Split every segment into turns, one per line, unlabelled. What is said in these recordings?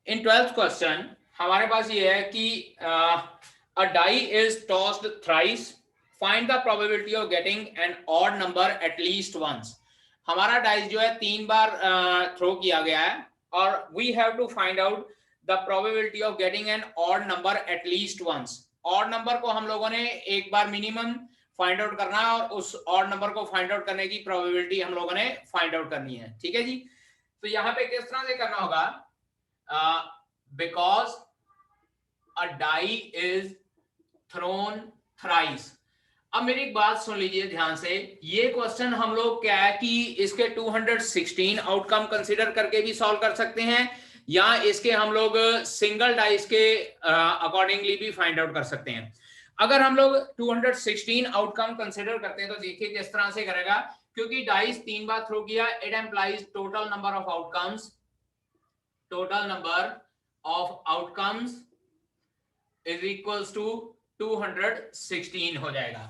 इन 12th question हमारे पास ये है कि a die is tossed thrice, find the probability of getting an odd number at least once. हमारा dice जो है 3 बार थ्रो किया गया है और we have to find out the probability of getting an odd number at least once. Odd number को हम लोगों ने एक बार मिनिमम फाइंड आउट करना है और उस ऑड नंबर को फाइंड आउट करने की प्रोबेबिलिटी हम लोगों ने फाइंड आउट करनी है। ठीक है जी। तो यहाँ पे किस तरह से करना होगा, because a die is thrown thrice। अब मेरी एक बात सुन लीजिए ध्यान से, ये क्वेश्चन हम लोग क्या है कि इसके 216 आउटकम कंसीडर करके भी सॉल्व कर सकते हैं या इसके हम लोग सिंगल डाइस के अकॉर्डिंगली भी फाइंड आउट कर सकते हैं। अगर हम लोग 216 आउटकम कंसीडर करते हैं तो देखिए किस तरह से करेगा, क्योंकि डाइस 3 बार थ्रो किया, it implies total number of outcomes, total number of outcomes is equals to 216 हो जाएगा।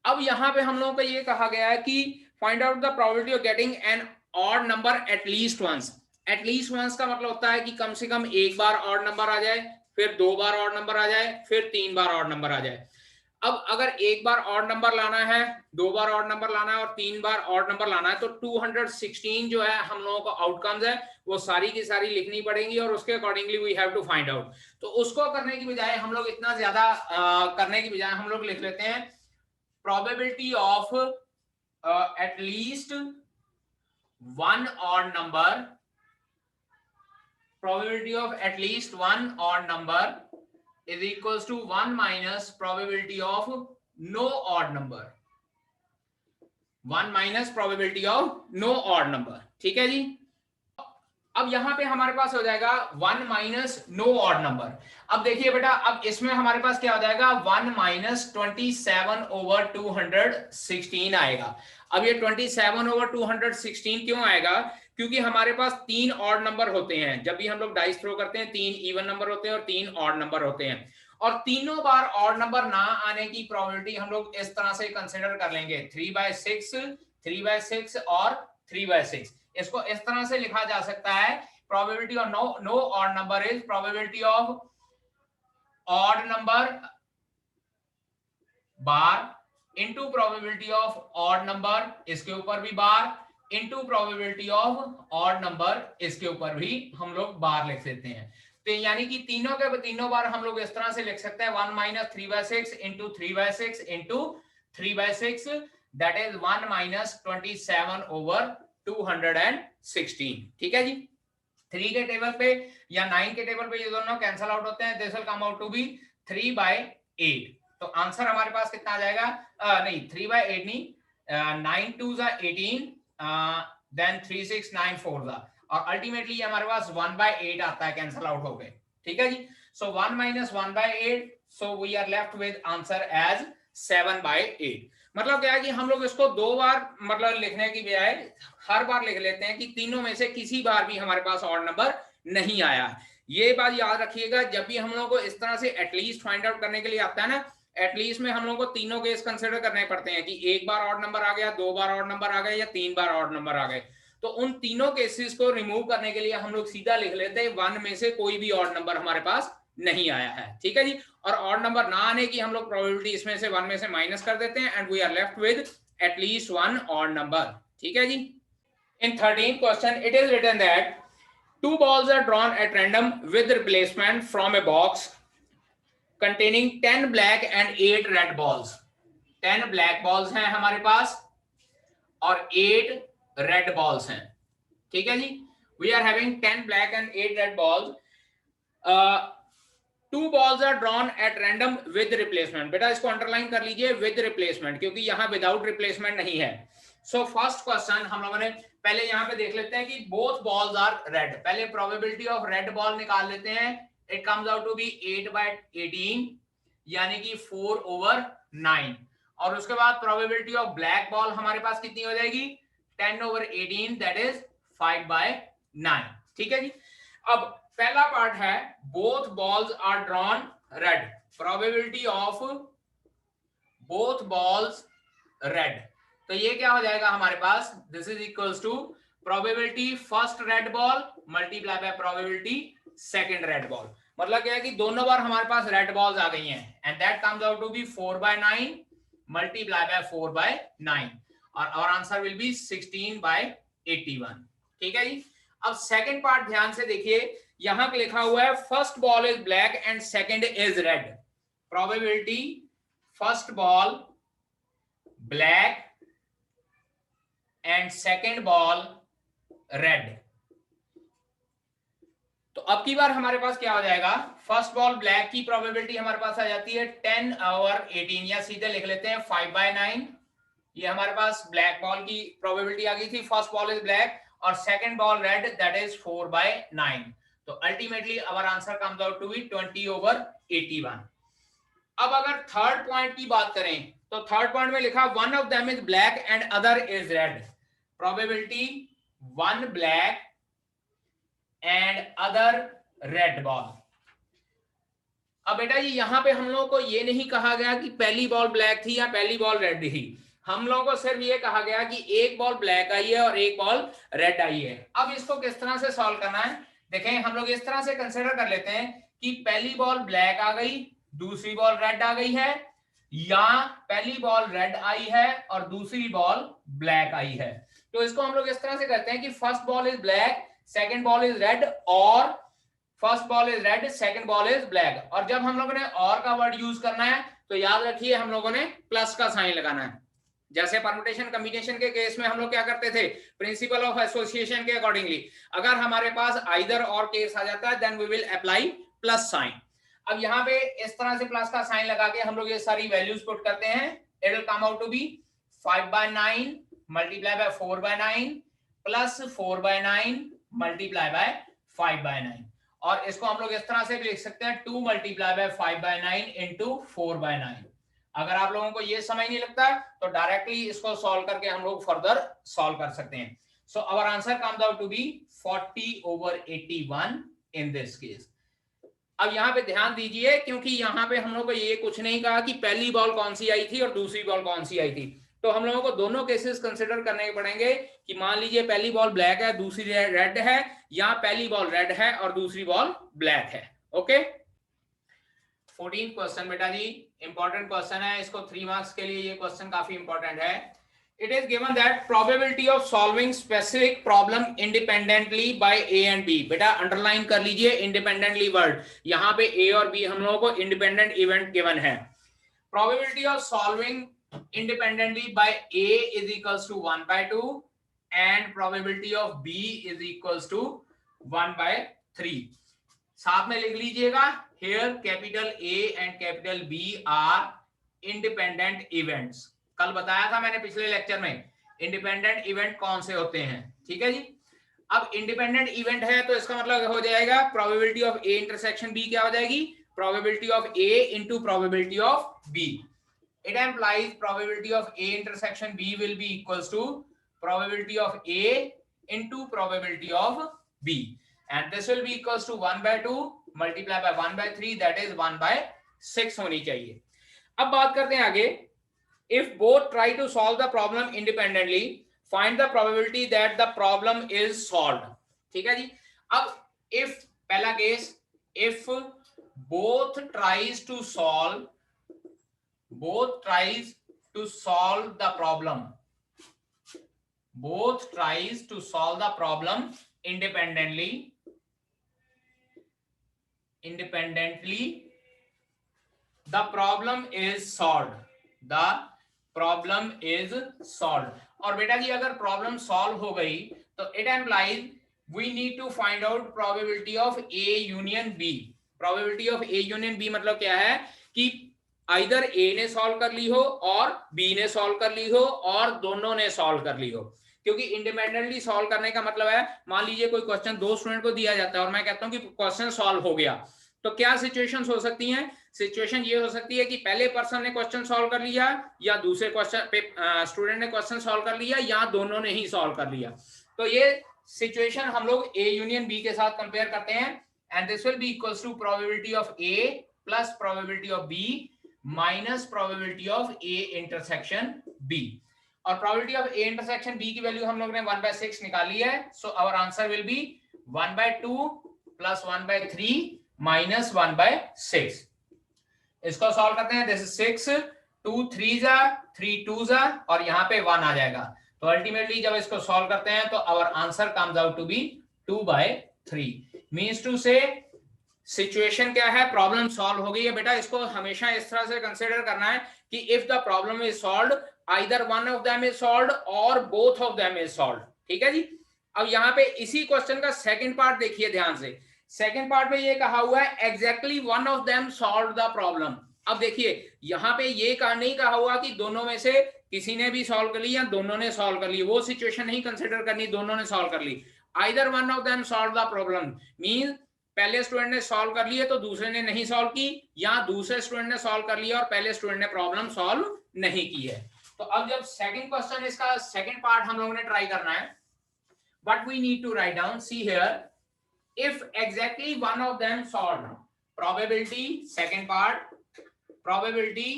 अब यहां पे हम लोगों को ये कहा गया है कि find out the probability of getting an odd number at least once। at least once का मतलब होता है कि कम से कम एक बार ऑड नंबर आ जाए, फिर 2 बार ऑड नंबर आ जाए, फिर 3 बार ऑड नंबर आ जाए। अब अगर एक बार ऑड नंबर लाना है, 2 बार ऑड नंबर लाना है और 3 बार ऑड नंबर लाना है, तो 216 जो है हम लोगों को आउटकम्स है वो सारी की सारी लिखनी पड़ेंगी और उसके accordingly we have to find out. तो उसको करने की बजाय हम लोग इतना ज्यादा करने की बजाय हम लोग लिख लेते हैं probability of at least one odd number, probability of at least one odd number is equals to 1 minus probability of no odd number, 1 minus probability of no odd number। ठीक है जी। अब यहां पे हमारे पास हो जाएगा 1 माइनस नो ऑड नंबर। अब देखिए बेटा, अब इसमें हमारे पास क्या हो जाएगा 1 माइनस 27 ओवर 216 आएगा। अब ये 27 ओवर 216 क्यों आएगा, क्योंकि हमारे पास 3 ऑड नंबर होते हैं। जब भी हम लोग डाइस थ्रो करते हैं 3 इवन नंबर होते हैं और 3 ऑड नंबर होते हैं, और तीनों बार ऑड नंबर ना आने की प्रोबेबिलिटी हम लोग इस तरह से कंसीडर कर लेंगे 3/6, 3/6 और 3/6। इसको इस तरह से लिखा जा सकता है, probability of no odd number is probability of odd number bar into probability of odd number, इसके ऊपर भी bar, into probability of odd number, इसके ऊपर भी हम लोग बार लिख देते हैं। तो यानी कि तीनों के तीनों बार हम लोग इस तरह से लिख सकते हैं 1 minus 3/6 into 3/6 into 3/6, that is 1 minus 27 over 216। ठीक है जी। 3 के टेबल पे या 9 के टेबल पे ये दोनों कैंसल आउट होते हैं, this will come out to be 3/8। तो आंसर हमारे पास कितना आ जाएगा, नहीं 3/8 नहीं, 9 2 जा 18, देन 3 6 9 4 जा, और अल्टीमेटली हमारे पास 1/8 आता है, कैंसल आउट हो गए। ठीक है जी। So 1 minus 1/8, so we are left with answer as 7/8। मतलब क्या है कि हम लोग इसको 2 बार मतलब लिखने की बजाय हर बार लिख लेते हैं कि तीनों में से किसी बार भी हमारे पास ऑड नंबर नहीं आया। ये बात याद रखिएगा, जब भी हम लोगों को इस तरह से एटलीस्ट फाइंड आउट करने के लिए आता है ना, एटलीस्ट में हम लोगों को तीनों केस कंसीडर करने पड़ते हैं कि एक बार ऑड नंबर आ गया, 2 बार ऑड नंबर आ गए या 3 बार ऑड नंबर आ गए। तो उन तीनों केसेस को रिमूव करने के लिए हम लोग सीधा लिख लेते हैं 1 में से कोई भी ऑड नंबर हमारे पास नहीं आया है। ठीक है जी। और ऑड नंबर ना आने की हम लोग प्रोबेबिलिटी इसमें से 1 में से माइनस कर देते हैं and we are left with at least 1 odd number. ठीक है जी। In 13th question, it is written that 2 balls are drawn at random with replacement from a box containing 10 black and 8 red balls। 10 black balls हैं हमारे पास और 8 red balls हैं। ठीक है जी। We are having 10 black and 8 red balls। 2 balls are drawn at random with replacement। बेटा इसको underline कर लीजिए with replacement, क्योंकि यहाँ विदाउट रिप्लेसमेंट नहीं है। सो फर्स्ट क्वेश्चन हम लोगों ने पहले यहाँ पे देख लेते हैं कि बोथ बॉल्स आर रेड। पहले प्रोबेबिलिटी ऑफ रेड बॉल निकाल लेते हैं। It comes out to be 8/18 यानी कि 4/9। और उसके बाद प्रोबेबिलिटी ऑफ ब्लैक बॉल हमारे पास कितनी हो जाएगी, 10/18, दैट इज 5/9। ठीक है जी। अब पहला पार्ट है both balls are drawn red, probability of both balls red. तो ये क्या हो जाएगा हमारे पास, this is equals to probability first red ball multiply by probability second red ball. मतलब क्या है कि दोनों बार हमारे पास रेड बॉल्स आ गई हैं and that comes out to be 4/9 multiply by 4/9 और आवर आंसर विल बी 16/81। ठीक है जी। अब सेकंड पार्ट ध्यान से देखिए, यहां पे लिखा हुआ है first ball is black and second is red. Probability first ball black and second ball red. तो अब की बार हमारे पास क्या हो जाएगा, फर्स्ट बॉल ब्लैक की प्रोबेबिलिटी हमारे पास आ जाती है 10/18 या सीधे लिख लेते हैं 5/9। ये हमारे पास ब्लैक बॉल की प्रोबेबिलिटी आ गई थी, फर्स्ट बॉल इज ब्लैक और second ball red, that is 4/9। तो ultimately our answer comes out to be 20/81। अब अगर थर्ड पॉइंट की बात करें तो थर्ड पॉइंट में लिखा one of them is black and other is red. Probability one black and other red ball. अब बेटा जी यहां पे हम लोगों को ये नहीं कहा गया कि पहली बॉल ब्लैक थी या पहली बॉल रेड थी, हम लोगों को सिर्फ ये कहा गया कि एक बॉल ब्लैक आई है और एक बॉल रेड आई है। अब इसको किस तरह से सॉल्व करना है, देखें हम लोग इस तरह से कंसिडर कर लेते हैं कि पहली बॉल ब्लैक आ गई, दूसरी बॉल रेड आ गई है, या पहली बॉल रेड आई है और दूसरी बॉल ब्लैक आई है। तो इसको हम लोग इस तरह से करते हैं कि first ball is black second ball is red और first ball is red second ball is black. और जब हम लोगों ने और का वर्ड यूज करना है तो याद रखिए हम लोगों ने प्लस का साइन लगाना है। जैसे परम्यूटेशन कॉम्बिनेशन के केस में हम लोग क्या करते थे, प्रिंसिपल ऑफ एसोसिएशन के अकॉर्डिंगली अगर हमारे पास आइदर और केस आ जाता है then we will apply plus sign. अब यहाँ पे इस तरह से प्लस का साइन लगा के हम लोग ये सारी वैल्यूज पुट करते हैं, it will come out to be 5/9 multiply by 4/9 plus 4/9 multiply by 5/9। और इसको हम लोग इस तरह से भी लिख सकते हैं 2 मल्टीप्लाई बाय 5/9 इंटू 4/9। अगर आप लोगों को ये समझ नहीं लगता तो डायरेक्टली इसको सॉल्व करके हम लोग फर्दर सॉल्व कर सकते हैं। So our answer comes out to be 40/81 in this case. अब यहाँ पे ध्यान दीजिए क्योंकि यहाँ पे हम लोग को ये कुछ नहीं कहा कि पहली बॉल कौन सी आई थी और दूसरी बॉल कौन सी आई थी, तो हम लोगों को दोनों केसेस कंसिडर करने पड़ेंगे कि मान लीजिए पहली बॉल ब्लैक है दूसरी रेड है, या पहली बॉल रेड है और दूसरी बॉल ब्लैक है। ओके 14 क्वेश्चन बेटा जी इंपॉर्टेंट क्वेश्चन है, इसको 3 मार्क्स के लिए ये क्वेश्चन काफी इंपॉर्टेंट है। It is given that probability of solving specific problem independently by A and B। बेटा अंडरलाइन कर लीजिए independently वर्ड, यहाँ पे A और B हम लोगों को इंडिपेंडेंट इवेंट गिवन है। Probability of solving independently by A is equals to 1/2 and probability of B is equals to 1/3। साथ में लिख लीजिएगा here capital A and capital B are independent events। कल बताया था मैंने पिछले लेक्चर में इंडिपेंडेंट इवेंट कौन से होते हैं, ठीक है जी। अब इंडिपेंडेंट इवेंट है तो इसका मतलब हो जाएगा probability of A intersection B क्या हो जाएगी, probability of A into probability of B. It implies probability of A intersection B will be equals to probability of A into probability of B and this will be equals to 1/2 multiply by 1/3 that is 1/6 होनी चाहिए। अब बात करते हैं आगे, if both try to solve the problem independently find the probability that the problem is solved। ठीक है जी। अब if पहला case, if both tries to solve the problem, both tries to solve the problem independently the problem is solved, the problem is solve. और बेटा जी अगर problem solve हो गई तो it implies we need to find out probability of A union B. Probability of A union B मतलब क्या है कि आइदर ए ने सॉल्व कर ली हो और बी ने सॉल्व कर ली हो और दोनों ने सॉल्व कर ली हो। क्योंकि इंडिपेंडेंटली सॉल्व करने का मतलब है मान लीजिए कोई क्वेश्चन दो स्टूडेंट को दिया जाता है और मैं कहता हूं कि क्वेश्चन सॉल्व हो गया, तो क्या सिचुएशंस हो सकती हैं, सिचुएशन ये हो सकती है कि पहले पर्सन ने क्वेश्चन सॉल्व कर लिया या दूसरे क्वेश्चन पे स्टूडेंट ने क्वेश्चन सॉल्व कर लिया या दोनों ने ही सॉल्व कर लिया। तो ये सिचुएशन हम लोग ए यूनियन बी के साथ कंपेयर करते हैं and this will be equals to probability of A plus probability of B minus probability of A intersection B. और probability of A intersection B की वैल्यू हम लोग ने 1/6 निकाली है. So our answer will be 1/2 plus 1/3 minus 1/6. इसको solve करते हैं. दिस इज 6, 2 3 जा, 3 2 जा, और यहाँ पे 1 आ जाएगा. तो अल्टीमेटली जब इसको सॉल्व करते हैं तो our answer comes out to be 2/3. Means to say situation क्या है, प्रॉब्लम सॉल्व हो गई है. बेटा इसको हमेशा इस तरह से कंसीडर करना है कि if the problem is solved, either one of them is solved और both of them is solved. ठीक है जी. अब यहाँ पे इसी क्वेश्चन का सेकंड पार्ट देखिए ध्यान से. सेकंड पार्ट में ये कहा हुआ है exactly one of them solve the problem. अब देखिए यहाँ पे ये नहीं कहा हुआ कि दोनों में से किसी ने भी सॉल्व कर ली या दोनों ने सॉल्व कर ली. वो सिचुएशन नहीं कंसिडर करनी, दोनों ने सॉल्व कर ली. Either one of them solve the problem means पहले स्टूडेंट ने सॉल्व कर ली है तो दूसरे ने नहीं सॉल्व की, या दूसरे स्टूडेंट ने सॉल्व कर लिया और पहले स्टूडेंट ने प्रॉब्लम सॉल्व नहीं की है. तो अब जब सेकंड क्वेश्चन, इसका सेकंड पार्ट हम लोगों ने ट्राई करना है. What we need to write down, see here, if exactly one of them solved, probability, second part, probability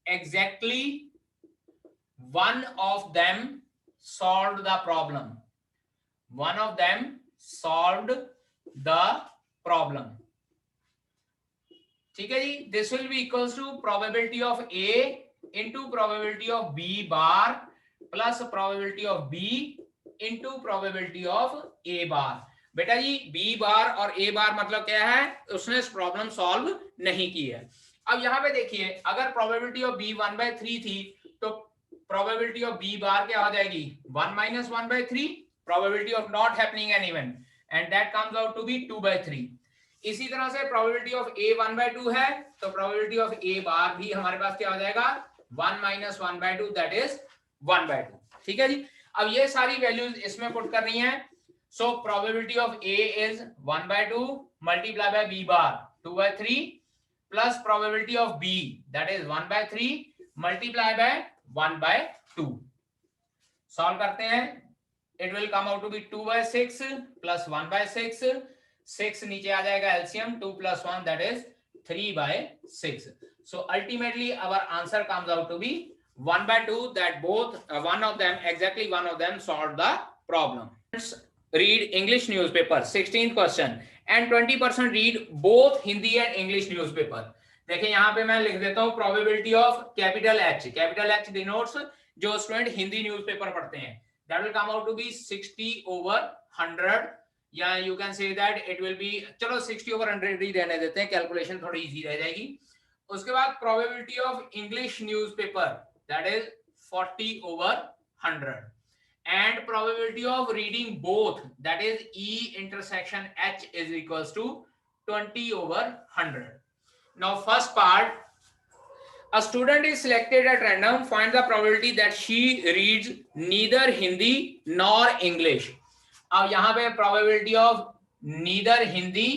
exactly one of them solved the problem, one of them solved the problem. ठीक है जी. this will be equals to probability of A into probability of B bar plus probability of B into probability of A bar. बेटा G B bar और ए बार मतलब क्या है, उसने problem solve नहीं की है. अब यहाँ पे देखिए अगर प्रोबेबिलिटी ऑफ बी 1/3 थी तो प्रोबेबिलिटी ऑफ बी बार क्या हो जाएगी 1 - 1/3, probability of not happening an event, and that comes out to be 2/3. इसी तरह से प्रोबेबिलिटी ऑफ ए 1/2 है तो प्रोबेबिलिटी ऑफ ए बार भी हमारे पास क्या हो जाएगा 1 - 1/2, दैट इज 1/2. ठीक है जी. अब ये सारी वैल्यूज इसमें पुट करनी है. So probability of A is 1/2 multiplied by B bar 2/3 plus probability of B that is 1/3 multiplied by 1/2. Solve करते हैं. It will come out to be 2/6 plus 1/6. 6 नीचे आ जाएगा LCM 2 plus 1 that is 3/6. So ultimately our answer comes out to be 1/2, that both one of them, exactly one of them solved the problem. Read English newspaper 16th question and 20% read both Hindi and English newspaper. देखिए यहाँ पे मैं लिख देता हूँ probability of capital H. capital H denotes जो student Hindi newspaper पढ़ते हैं. That will come out to be 60/100, या you can say that it will be, चलो 60/100 ही रहने देते हैं, कैलकुलेशन थोड़ी इजी रह जाएगी. उसके बाद probability of English newspaper that is 40/100. And probability of reading both, that is E intersection H, is equals to 20/100. Now first part, a student is selected at random, find the probability that she reads neither Hindi nor English. अब यहाँ पे probability of neither Hindi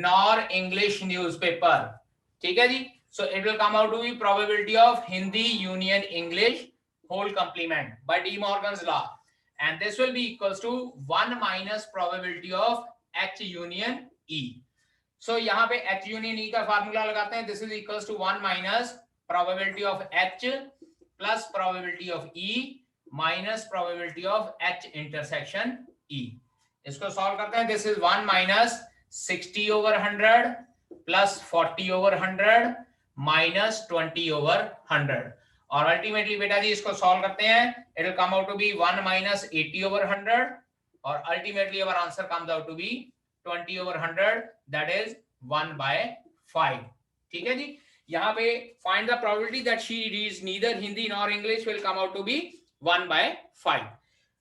nor English newspaper. ठीक है जी. So it will come out to be probability of Hindi union English whole complement by De Morgan's law. And this will be equals to 1 minus probability of H union E. So यहाँ पे H union E का formula लगाते हैं. This is equals to 1 minus probability of H plus probability of E minus probability of H intersection E. इसको solve करते हैं. This is 1 minus 60/100 plus 40/100 minus 20/100. और ultimately बेटा जी इसको सॉल्व करते हैं. It will come out to be 1 minus 80/100 और ultimately our answer comes out to be 20/100, that is 1/5. ठीक है जी. यहाँ पे find the probability that she reads neither Hindi nor English will come out to be 1/5.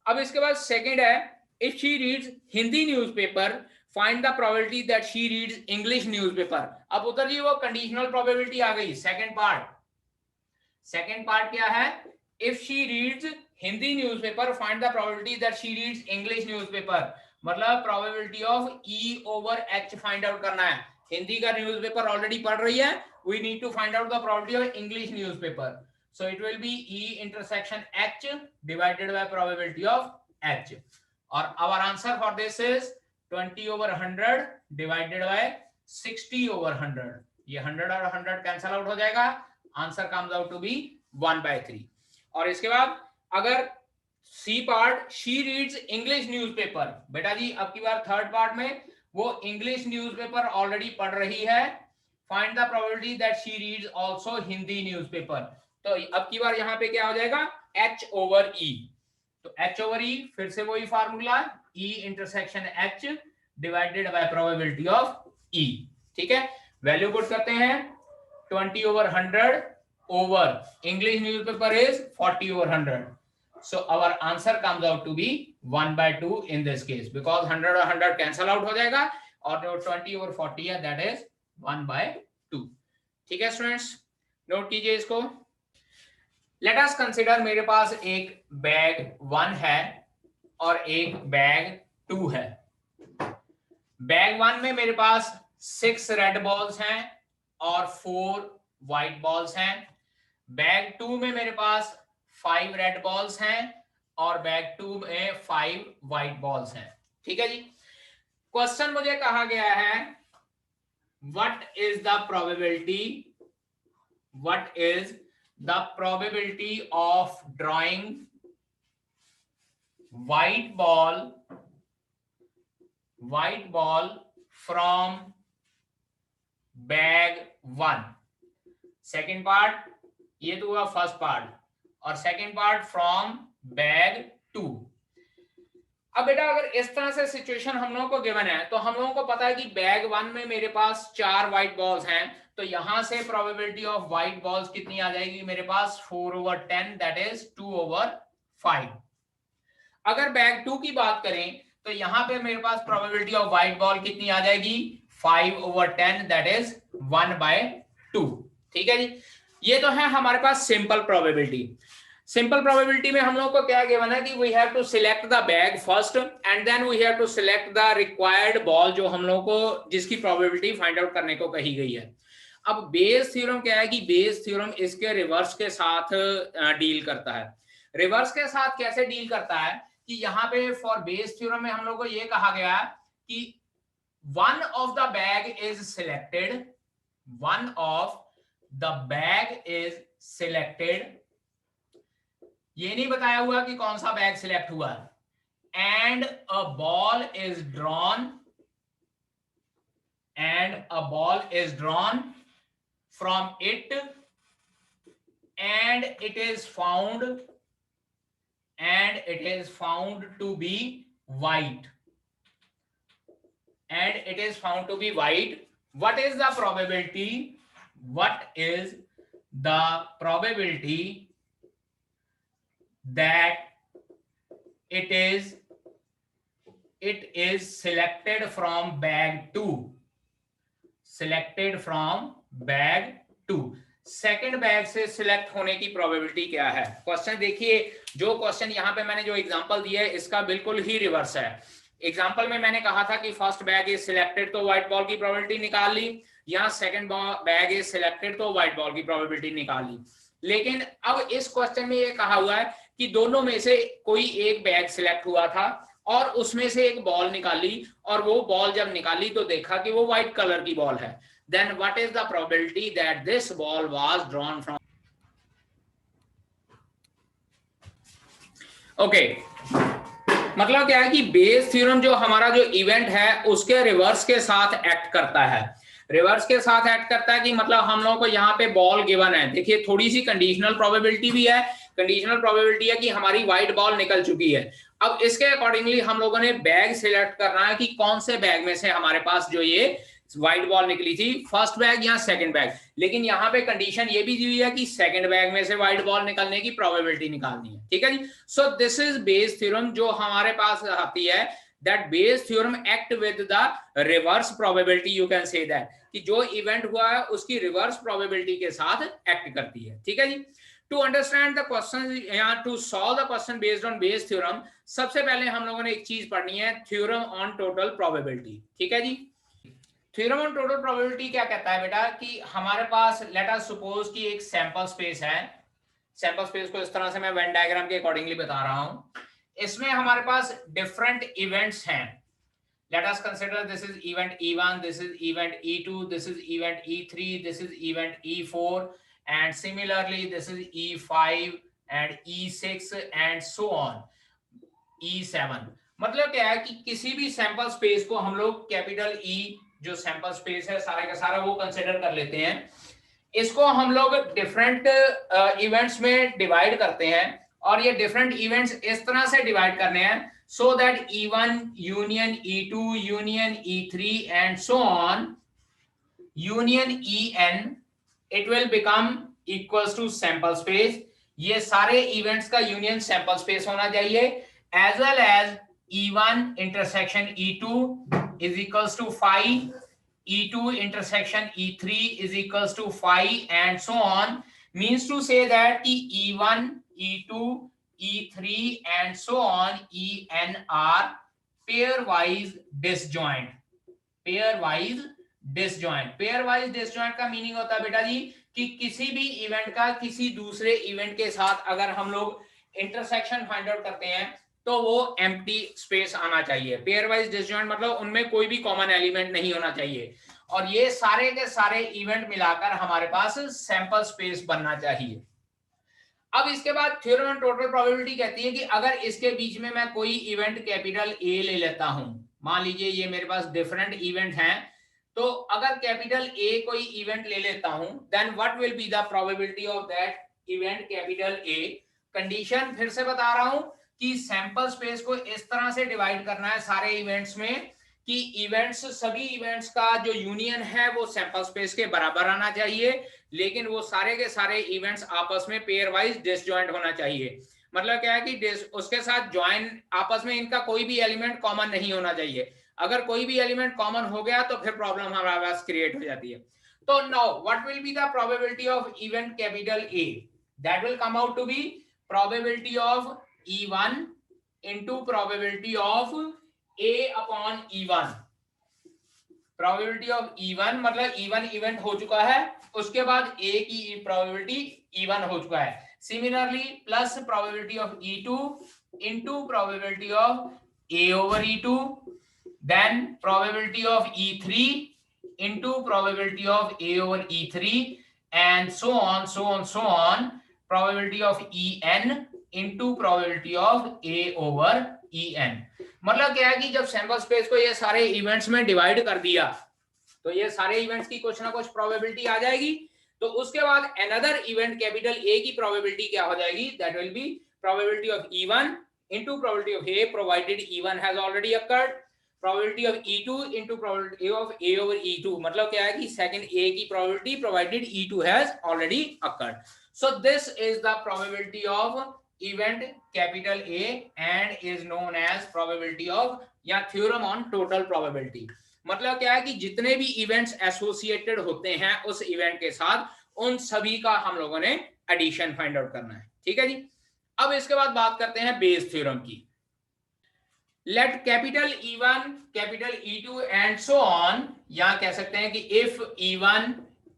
अब इसके बाद सेकंड है, if she reads Hindi newspaper find the probability that she reads English newspaper. अब उधर जी वो कंडीशनल प्रोबेबिलिटी आ गई. सेकेंड पार्ट क्या है, if she reads Hindi newspaper find the probability that she reads English newspaper. मतलब probability of E/H find out करना है. हिंदी का न्यूज़पेपर ऑलरेडी पढ़ रही है, we need to find out the probability of English newspaper. So it will be E intersection H divided by probability of H. और our answer for this is 20/100 divided by 60/100. ये 100 और 100 cancel out हो जाएगा. Answer comes out to be 1/3. और इसके बाद अगर C part, she reads English newspaper, बेटा जी अब की बार थर्ड पार्ट में वो इंग्लिश न्यूज़पेपर ऑलरेडी पढ़ रही है, find the probability that she reads also Hindi newspaper. तो अब की बार यहाँ पे क्या हो जाएगा, H ओवर E। तो H ओवर E फिर से वही formula, E intersection H divided by probability of E। ठीक है, वैल्यू पुट करते हैं, 20 over 100 over English newspaper is 40 over 100. So our answer comes out to be 1/2 in this case, because 100 और 100 cancel out हो जाएगा और जो 20 over 40 है that is 1/2। ठीक है स्टूडेंट्स, नोट कीजिए इसको। Let us consider मेरे पास एक बैग 1 है और एक बैग 2 है। बैग 1 में मेरे पास 6 रेड बॉल्स हैं और 4 व्हाइट बॉल्स हैं। बैग 2 में मेरे पास 5 रेड बॉल्स हैं और बैग 2 में 5 व्हाइट बॉल्स हैं। ठीक है जी, क्वेश्चन मुझे कहा गया है what is the probability of drawing white ball from bag 1। Second part ये तो हुआ फर्स्ट पार्ट, और सेकेंड पार्ट फ्रॉम बैग 2। अब बेटा अगर इस तरह से सिचुएशन हम लोगों को गिवन है तो हम लोगों को पता है कि बैग 1 में मेरे पास 4 व्हाइट बॉल्स हैं, तो यहां से प्रोबेबिलिटी ऑफ व्हाइट बॉल्स कितनी आ जाएगी मेरे पास, 4 over 10 दैट इज 2 over 5। अगर बैग 2 की बात करें तो यहां पे मेरे पास प्रोबेबिलिटी ऑफ व्हाइट बॉल कितनी आ जाएगी, 5 over 10 दैट इज 1/2। ठीक है जी, ये तो है हमारे पास सिंपल प्रोबेबिलिटी। सिंपल प्रोबेबिलिटी में हम लोग को क्या गिवन है कि we have to select the bag first and then we have to select the required ball, जो हम लोग को जिसकी प्रोबेबिलिटी फाइंड आउट करने को कही गई है। अब बेस थ्योरम क्या है कि बेस थ्योरम इसके रिवर्स के साथ डील करता है। रिवर्स के साथ कैसे डील करता है कि यहाँ पे फॉर बेस थ्योरम में हम लोग को ये कहा गया है कि one of the bag is selected, ये नहीं बताया हुआ कि कौन सा बैग सिलेक्ट हुआ, and a ball is drawn from it and it is found to be white. What is the probability that it is selected from bag 2? Second bag से select होने की प्रोबेबिलिटी क्या है? क्वेश्चन देखिए, जो question यहाँ पे मैंने जो एग्जांपल दिया है इसका बिल्कुल ही रिवर्स है। एग्जांपल में मैंने कहा था कि फर्स्ट बैग इज सिलेक्टेड तो व्हाइट बॉल की प्रोबेबिलिटी निकाल ली, यहाँ सेकंड बैग इज सिलेक्टेड तो व्हाइट बॉल की प्रोबेबिलिटी निकाल ली। लेकिन अब इस क्वेश्चन में ये कहा हुआ है कि दोनों में से कोई एक बैग सिलेक्ट हुआ था और उसमें से एक बॉल निकाली, और वो बॉल जब निकाली तो देखा कि वो व्हाइट कलर की बॉल है। Then what is the probability that this ball was drawn from? Okay, मतलब क्या है कि बेस थ्योरम जो हमारा जो इवेंट है उसके रिवर्स के साथ एक्ट करता है। रिवर्स के साथ एक्ट करता है कि मतलब हम लोगों को यहाँ पे बॉल गिवन है, देखिए थोड़ी सी कंडीशनल प्रोबेबिलिटी भी है। कंडीशनल प्रोबेबिलिटी है कि हमारी व्हाइट बॉल निकल चुकी है। अब इसके अकॉर्डिंगली हम लोगों ने बैग सिलेक्ट करना है कि कौन से बैग में से हमारे पास जो ये व्हाइट बॉल निकली थी, फर्स्ट बैग या सेकंड बैग। लेकिन यहाँ पे कंडीशन ये भी दी हुई है कि सेकंड बैग में से व्हाइट बॉल निकलने की प्रोबेबिलिटी निकालनी है। ठीक है जी, so this is Bayes theorem जो हमारे पास आती है, that Bayes theorem act with the reverse probability, you can say that कि जो इवेंट हुआ है उसकी रिवर्स प्रोबेबिलिटी के साथ एक्ट करती है। ठीक है जी, टू अंडरस्टैंड द क्वेश्चन या to solve the question based on Bayes theorem, सबसे पहले हम लोगों ने एक चीज पढ़नी है, थ्योरम ऑन टोटल प्रोबेबिलिटी। ठीक है जी, थ्योरम ऑन टोटल प्रोबेबिलिटी क्या कहता है बेटा कि हमारे पास लेट अस सपोज कि एक सैंपल स्पेस है। सैंपल स्पेस को इस तरह से मैं वेन डायग्राम के अकॉर्डिंगली बता रहा हूं। इसमें हमारे पास डिफरेंट इवेंट्स हैं। Let us consider this is event E1, this is event E2, this is event E3, this is event E4 and similarly this is E5, and E6 and so on E7। मतलब क्या है कि किसी भी sample space को हम लोग capital E जो सैंपल स्पेस है सारा का सारा वो कंसिडर कर लेते हैं। इसको हम लोग डिफरेंट इवेंट्स में डिवाइड करते हैं और ये डिफरेंट इवेंट्स इस तरह से डिवाइड करने हैं so that E1 union E2 union E3 and so on union En it will become equals to sample space। ये सारे इवेंट्स का यूनियन सैंपल स्पेस होना चाहिए as well as E1 intersection E2 is equals to phi, E2 intersection E3 is equals to phi and so on। means to say that the E1 E2 E3 and so on En are pairwise disjoint। pairwise disjoint, pairwise disjoint का meaning होता है बेटा जी कि किसी भी event का किसी दूसरे इवेंट के साथ अगर हम लोग इंटरसेक्शन फाइंड आउट करते हैं तो वो एम्प्टी स्पेस आना चाहिए। पेयरवाइज डिसजॉइंट मतलब उनमें कोई भी कॉमन एलिमेंट नहीं होना चाहिए और ये सारे के सारे इवेंट मिलाकर हमारे पास सैंपल स्पेस बनना चाहिए। अब इसके बाद थ्योरम ऑन टोटल प्रोबेबिलिटी कहती है कि अगर इसके बीच में मैं कोई इवेंट कैपिटल ए ले लेता हूं, मान लीजिए ये मेरे पास डिफरेंट इवेंट हैं, तो अगर कैपिटल ए कोई इवेंट ले लेता हूं then what will be the probability of that event capital A. Condition फिर से बता रहा हूं कि सैंपल स्पेस को इस तरह से डिवाइड करना है सारे इवेंट्स में कि इवेंट्स सभी इवेंट्स का जो यूनियन है वो सैंपल स्पेस के बराबर आना चाहिए, लेकिन वो सारे के सारे इवेंट्स आपस में पेयर वाइज डिसजॉइंट होना चाहिए। मतलब क्या है कि उसके साथ ज्वाइन आपस में इनका कोई भी एलिमेंट कॉमन नहीं होना चाहिए। अगर कोई भी एलिमेंट कॉमन हो गया तो फिर प्रॉब्लम हमारे पास क्रिएट हो जाती है। तो now what will be the probability of event capital A, that will come out to be probability of E1 into probability of A upon E1। Probability of E1 मतलब E1 इवेंट हो चुका है, उसके बाद A की probability E1 हो चुका है। Similarly plus probability of E2 into probability of A over E2, then probability of E3 into probability of A over E3 and so on so on so on probability of En into probability of A over En। मतलब क्या है कि जब sample space को ये सारे events में divide कर दिया तो ये सारे इवेंट्स की कुछ ना कुछ प्रोबेबिलिटी आ जाएगी। तो उसके बाद अनदर इवेंट कैपिटल ए की प्रोबेबिलिटी क्या हो जाएगी, that will be probability of E1 into probability of A provided E1 has already occurred, probability of E2 into probability of A over E2। मतलब क्या है कि सेकंड A की probability provided E2 has already occurred. So this is the probability of event capital A and is known as probability of या theorem on total probability. मतलब क्या है कि जितने भी इवेंट्स एसोसिएटेड होते हैं उस इवेंट के साथ उन सभी का हम लोगों ने एडिशन फाइंड आउट करना है। ठीक है जी। अब इसके बाद बात करते हैं बेस थ्योरम की। Let capital E1 capital E2 and so on, या कह सकते हैं कि if E1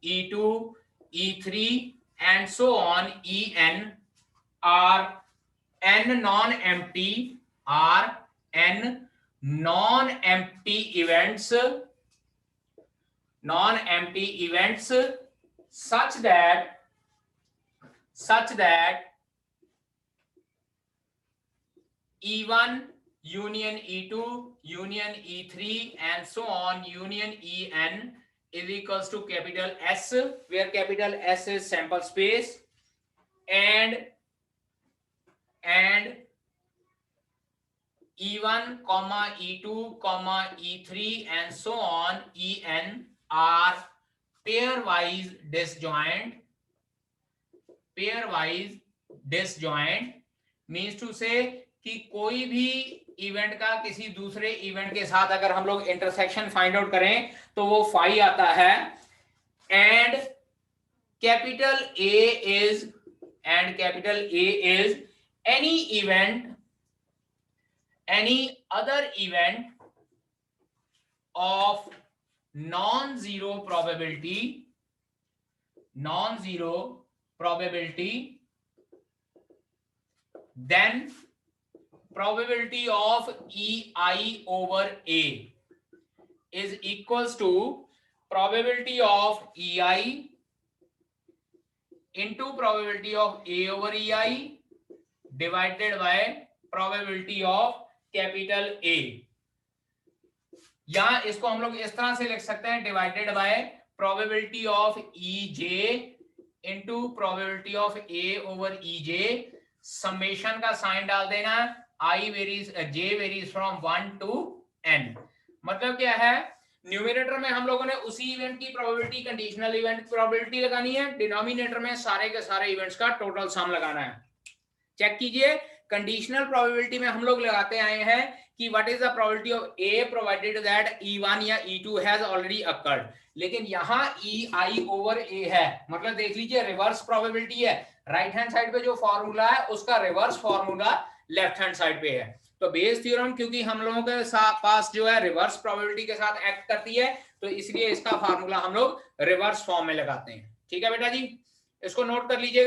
E2 E3 and so on En are n non-empty events such that E1 union E2 union E3 and so on union En is equals to capital S, where capital S is sample space, and E1 comma E2 comma E3 and so on En are pairwise disjoint means to say कि कोई भी event का किसी दूसरे event के साथ अगर हम लोग इंटरसेक्शन फाइंड आउट करें तो वो फाई आता है, and capital A is any other event of non-zero probability then probability of EI over A is equals to probability of EI into probability of A over EI divided by probability of capital A, या इसको हम लोग इस तरह से लिख सकते हैं, divided by probability of E J into probability of A over E J. Summation का साइन डाल देना, I varies, J varies from 1 to n। मतलब क्या है, न्यूमरेटर में हम लोगों ने उसी इवेंट की प्रोबेबिलिटी, कंडीशनल इवेंट प्रोबेबिलिटी लगानी है, डिनोमिनेटर में सारे के सारे इवेंट्स का टोटल सम लगाना है। चेक कीजिए, कंडीशनल प्रोबेबिलिटी में हम लोग लगाते आए हैं कि what is the probability of A provided that E1 या E2 हैज ऑलरेडी अकर्ड, लेकिन यहाँ EI ओवर ए है, मतलब देख लीजिए रिवर्स प्रोबेबिलिटी है। राइट हैंड साइड पे जो फॉर्मूला है उसका reverse formula left hand side पे है। तो बेस थ्योरम क्योंकि हम लोगों के पास जो है रिवर्स प्रोबेबिलिटी के साथ एक्ट करती है, तो इसलिए इसका फॉर्मूला हम लोग रिवर्स फॉर्म में लगाते हैं। ठीक है बेटा जी, इसको नोट कर लीजिएगा।